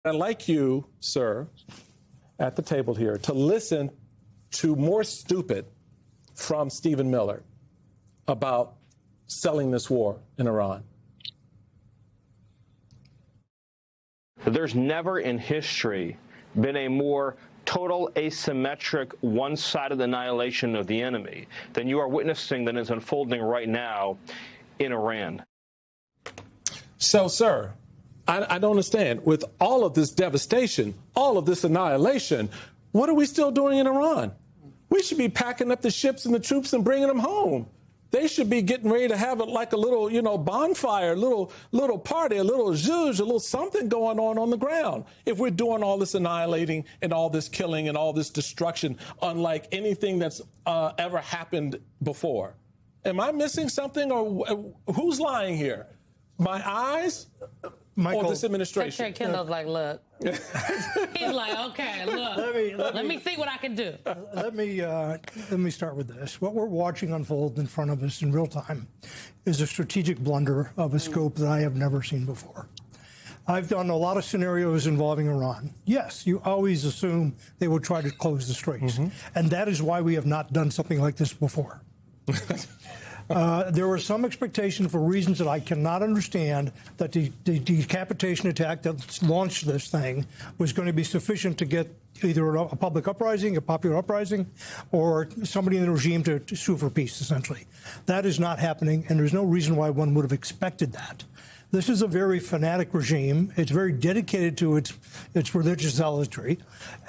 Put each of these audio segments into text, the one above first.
I'd like you, sir, at the table here, to listen to more stupid from Stephen Miller about selling this war in Iran. There's never in history been a more total asymmetric one-sided annihilation of the enemy than you are witnessing that is unfolding right now in Iran. So, sir, I don't understand. With all of this devastation, all of this annihilation, what are we still doing in Iran? We should be packing up the ships and the troops and bringing them home. They should be getting ready to have it like a little, bonfire, little party, a little zhuzh, a little something going on the ground. If we're doing all this annihilating and all this killing and all this destruction, unlike anything that's ever happened before. Am I missing something, or who's lying here? My eyes? Michael, or this administration? Secretary Kendall's like, look. He's like, okay, look. Let me see what I can do. Let me start with this. What we're watching unfold in front of us in real time is a strategic blunder of a scope that I have never seen before. I've done a lot of scenarios involving Iran. Yes, you always assume they will try to close the straits. And that is why we have not done something like this before. There was some expectation, for reasons that I cannot understand, that the decapitation attack that launched this thing was going to be sufficient to get either a public uprising, a popular uprising, or somebody in the regime to sue for peace, essentially. That is not happening, and there's no reason why one would have expected that. This is a very fanatic regime. It's very dedicated to its religious zealotry,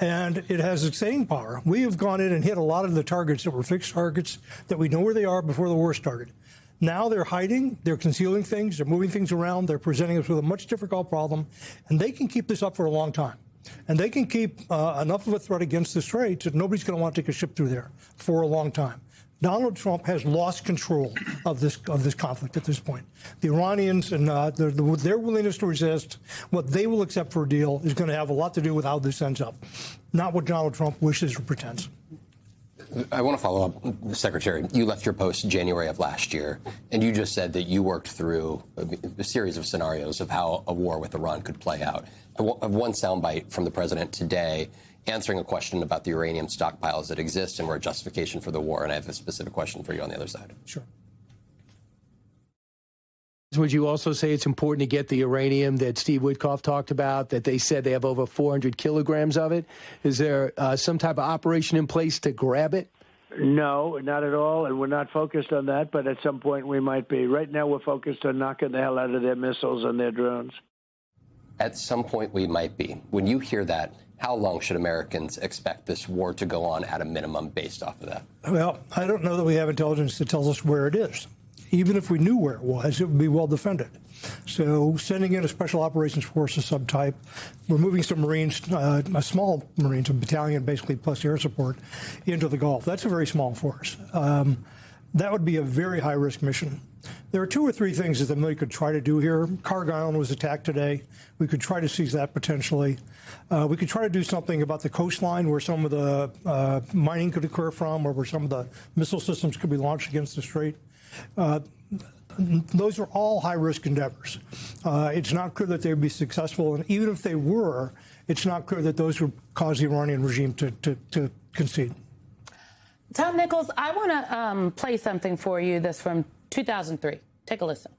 and it has its staying power. We have gone in and hit a lot of the targets that were fixed targets that we know where they are before the war started. Now they're hiding, they're concealing things, they're moving things around, they're presenting us with a much difficult problem, and they can keep this up for a long time. And they can keep enough of a threat against the Straits that nobody's going to want to take a ship through there for a long time. Donald Trump has lost control of this conflict at this point. The Iranians and their willingness to resist, what they will accept for a deal, is going to have a lot to do with how this ends up, not what Donald Trump wishes or pretends. I want to follow up, Secretary. You left your post January of last year, and you just said that you worked through a series of scenarios of how a war with Iran could play out. I have one soundbite from the president today answering a question about the uranium stockpiles that exist and were a justification for the war, and I have a specific question for you on the other side. Sure. Would you also say it's important to get the uranium that Steve Witkoff talked about, that they said they have over 400 kilograms of it? Is there some type of operation in place to grab it? No, not at all, and we're not focused on that, but at some point we might be. Right now we're focused on knocking the hell out of their missiles and their drones. At some point we might be. When you hear that, how long should Americans expect this war to go on at a minimum based off of that? Well, I don't know that we have intelligence that tells us where it is. Even if we knew where it was, it would be well defended. So sending in a special operations force of some type, removing some Marines, a small Marines, a battalion basically plus air support, into the Gulf. That's a very small force. That would be a very high-risk mission. There are two or three things that the military could try to do here. Carg Island was attacked today. We could try to seize that potentially. We could try to do something about the coastline where some of the mining could occur from, or where some of the missile systems could be launched against the strait. Those are all high-risk endeavors. It's not clear that they would be successful, and even if they were, it's not clear that those would cause the Iranian regime to concede. Tom Nichols, I want to play something for you that's from 2003. Take a listen.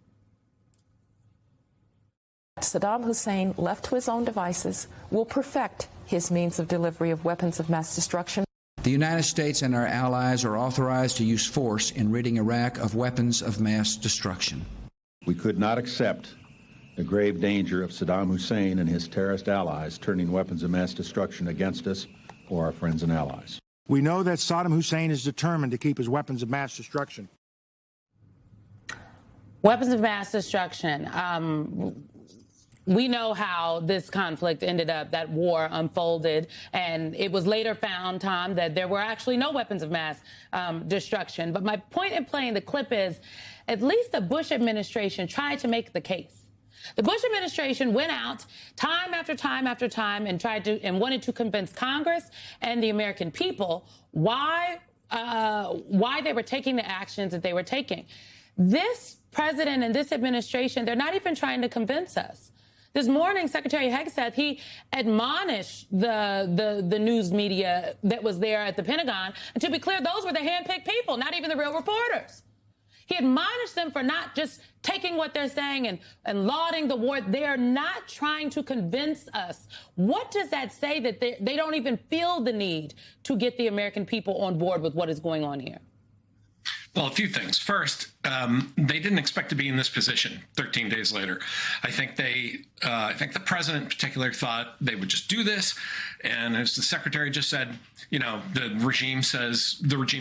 Saddam Hussein, left to his own devices, will perfect his means of delivery of weapons of mass destruction. The United States and our allies are authorized to use force in ridding Iraq of weapons of mass destruction. We could not accept the grave danger of Saddam Hussein and his terrorist allies turning weapons of mass destruction against us or our friends and allies. We know that Saddam Hussein is determined to keep his weapons of mass destruction. Weapons of mass destruction. We know how this conflict ended up, that war unfolded, and it was later found, Tom, that there were actually no weapons of mass destruction. But my point in playing the clip is, at least the Bush administration tried to make the case. The Bush administration went out time after time after time and wanted to convince Congress and the American people why they were taking the actions that they were taking. This president and this administration, they're not even trying to convince us. This morning, Secretary Hegseth, he admonished the news media that was there at the Pentagon. And to be clear, those were the handpicked people, not even the real reporters. He admonished them for not just taking what they're saying and lauding the war. They're not trying to convince us. What does that say that they don't even feel the need to get the American people on board with what is going on here? Well, a few things. First, they didn't expect to be in this position 13 days later. I think the president in particular thought they would just do this. And as the secretary just said, the regime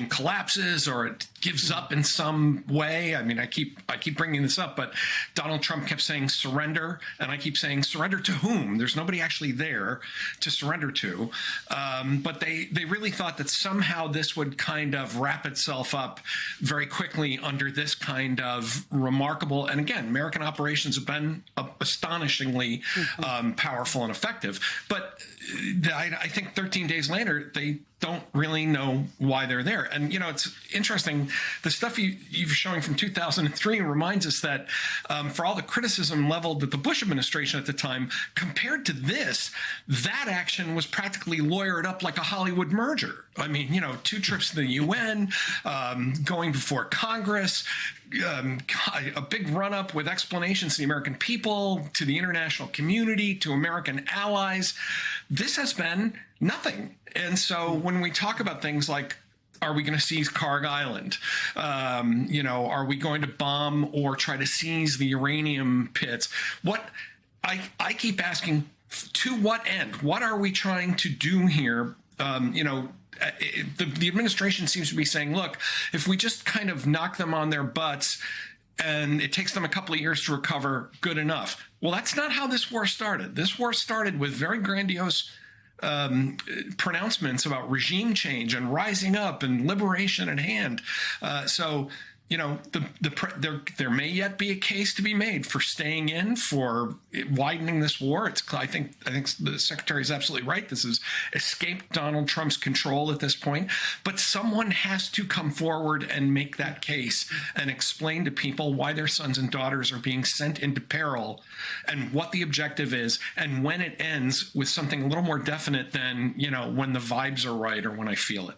collapses or it gives up in some way. I mean, I keep bringing this up, but Donald Trump kept saying surrender. And I keep saying surrender to whom? There's nobody actually there to surrender to. But they really thought that somehow this would kind of wrap itself up very quickly under this kind of remarkable, and again, American operations have been astonishingly powerful and effective. But I think 13 days later, they don't really know why they're there. And, it's interesting. The stuff you're showing from 2003 reminds us that for all the criticism leveled at the Bush administration at the time, compared to this, that action was practically lawyered up like a Hollywood merger. I mean, 2 trips to the UN, going before Congress, a big run-up with explanations to the American people, to the international community, to American allies. This has been nothing. And so when we talk about things like, are we going to seize Karg Island? Are we going to bomb or try to seize the uranium pits? What I keep asking, to what end? What are we trying to do here? The administration seems to be saying, look, if we just kind of knock them on their butts and it takes them a couple of years to recover, good enough. Well, that's not how this war started. This war started with very grandiose pronouncements about regime change and rising up and liberation at hand. There may yet be a case to be made for staying in, for widening this war. I think the secretary is absolutely right. This has escaped Donald Trump's control at this point. But someone has to come forward and make that case and explain to people why their sons and daughters are being sent into peril and what the objective is and when it ends with something a little more definite than, when the vibes are right or when I feel it.